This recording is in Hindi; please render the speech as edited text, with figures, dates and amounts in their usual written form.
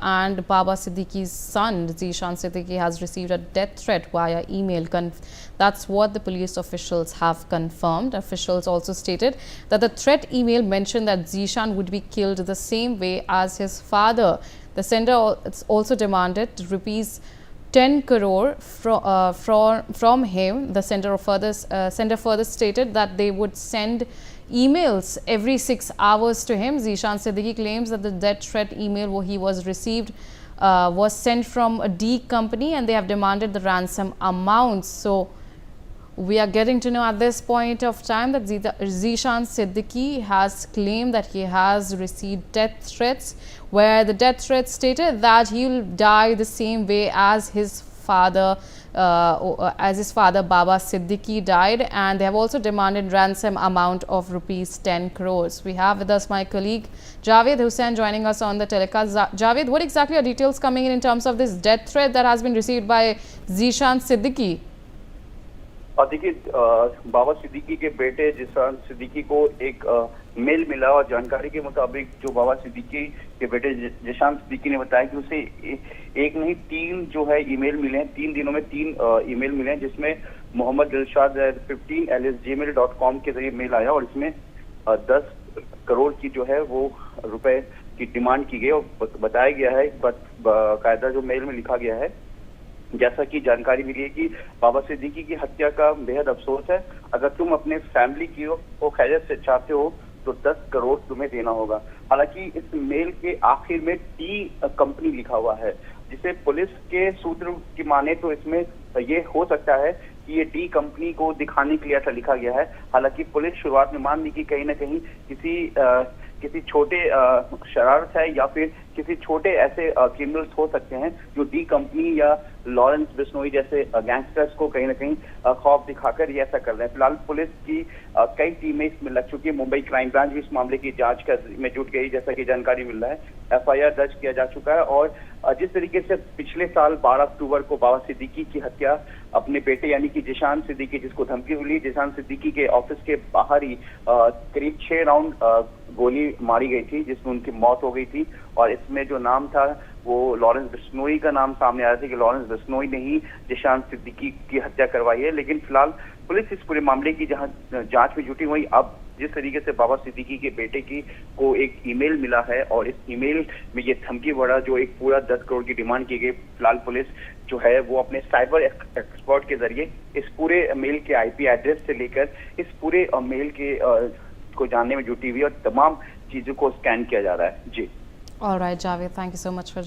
and Baba Siddiqui's son, Zishan Siddiqui, has received a death threat via email. That's what the police officials have confirmed. Officials also stated that the threat email mentioned that Zishan would be killed the same way as his father. The sender also demanded rupees 10 crore from him. The sender further stated that they would send emails every 6 hours to him. Zishan Siddiqui claims that the death threat email he was received was sent from a D company, and they have demanded the ransom amounts. So we are getting to know at this point of time that Zishan Siddiqui has claimed that he has received death threats, where the death threat stated that he will die the same way as his father, Baba Siddiqui died, and they have also demanded ransom amount of rupees 10 crores. We have with us my colleague Javed Hussain joining us on the telecast. Javed, what exactly are details coming in terms of this death threat that has been received by Zishan Siddiqui? और देखिए, बाबा सिद्दीकी के बेटे जिशान सिद्दीकी को एक मेल मिला और जानकारी के मुताबिक जो बाबा सिद्दीकी के बेटे जिशान सिद्दीकी ने बताया कि उसे एक नहीं 3 जो है ईमेल मिले हैं। 3 दिनों में 3 ईमेल मिले हैं, जिसमें मोहम्मद दिलशाद 15@gmail.com के जरिए मेल आया और इसमें 10 करोड़ की जो है वो रुपए की डिमांड की गई और बताया गया है, बाकायदा जो मेल में लिखा गया है, जैसा कि जानकारी मिली है कि बाबा सिद्दीकी की हत्या का बेहद अफसोस है। अगर तुम अपने फैमिली की को खैरियत से चाहते हो तो 10 करोड़ तुम्हें देना होगा। हालांकि इस मेल के आखिर में टी कंपनी लिखा हुआ है, जिसे पुलिस के सूत्र की माने तो इसमें ये हो सकता है कि ये डी कंपनी को दिखाने के लिए ऐसा लिखा गया है। हालांकि पुलिस शुरुआत में मान ली कि कहीं ना कहीं किसी छोटे शरारत है या फिर किसी छोटे ऐसे क्रिमिनल्स हो सकते हैं जो डी कंपनी या लॉरेंस बिश्नोई जैसे गैंगस्टर्स को कहीं ना कहीं खौफ दिखाकर ये ऐसा कर रहे हैं। फिलहाल पुलिस की कई टीमें इसमें लग चुकी है। मुंबई क्राइम ब्रांच भी इस मामले की जांच में जुट गई, जैसा कि जानकारी मिल रहा है। FIR दर्ज किया जा चुका है और जिस तरीके से पिछले साल 12 अक्टूबर को बाबा सिद्दीकी की हत्या अपने बेटे यानी कि जिशान सिद्दीकी, जिसको धमकी मिली, जिशान सिद्दीकी के ऑफिस के बाहर ही करीब 6 राउंड गोली मारी गई थी, जिसमें उनकी मौत हो गई थी। और इसमें जो नाम था वो लॉरेंस बिश्नोई का नाम सामने आया था कि लॉरेंस बिश्नोई ने ही जिशान सिद्दीकी की हत्या करवाई है। लेकिन फिलहाल पुलिस इस पूरे मामले की जहां जांच में जुटी हुई, अब जिस तरीके से बाबा सिद्दीकी के बेटे को एक ईमेल मिला है और इस ईमेल में ये धमकी बढ़ा जो एक पूरा 10 करोड़ की डिमांड की गई, फिलहाल पुलिस जो है वो अपने साइबर एक्सपर्ट के जरिए इस पूरे मेल के IP एड्रेस से लेकर इस पूरे मेल के को जानने में जुटी हुई और तमाम चीजों को स्कैन किया जा रहा है। जी। All right, Javed, thank you so much for joining.